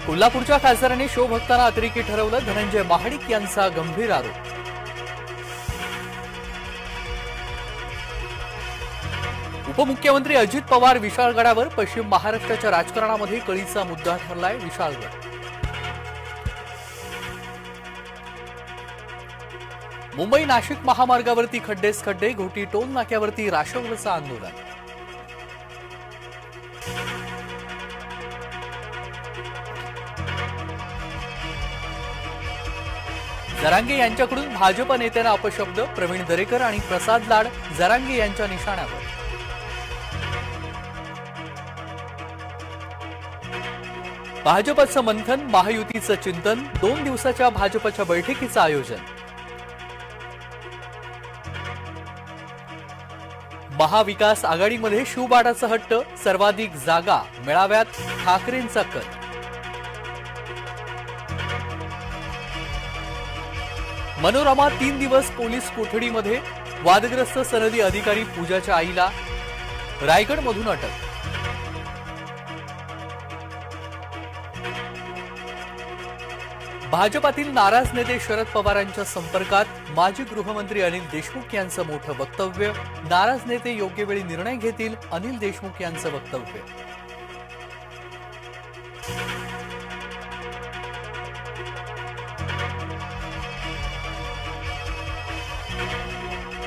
कोल्हापूरच्या खासदारांनी शिवभक्तांना अतिरेकी ठरवलं, धनंजय महाडिक यांचा गंभीर आरोप। उपमुख्यमंत्री अजित पवार विशाळगडावर, पश्चिम महाराष्ट्राच्या राजकारणामध्ये कळीचा मुद्दा ठरलाय विशाळगड। मुंबई नाशिक महामार्गावरती खड्डेच खड्डे, घोटी टोल नाक्यावरती राष्ट्रवादीचं आंदोलन। जरांगे यांच्याकडून भाजप नेत्यांना अपशब्द, प्रवीण दरेकर आणि प्रसाद लाड जरांगे यांच्या निशाण्यावर। भाजपचं मंथन, महायुतीचं चिंतन, 2 दिवसाच्या भाजपच्या बैठकीचं आयोजन। महाविकास आघाडीमध्ये शिवबाडाचा हट्ट, सर्वाधिक जागा मेळाव्यात ठाकरेंचा कल। मनोरमा 3 दिवस पोलीस कोठडीमध्ये, वादग्रस्त सनदी अधिकारी पूजाच्या आईला रायगडमधून अटक। भाजपातील नाराज नेते शरद पवारांच्या संपर्कात, माजी गृहमंत्री अनिल देशमुख यांचं मोठं वक्तव्य, नाराज नेते योग्य वेळी निर्णय घेतील, अनिल देशमुख यांचं वक्तव्य।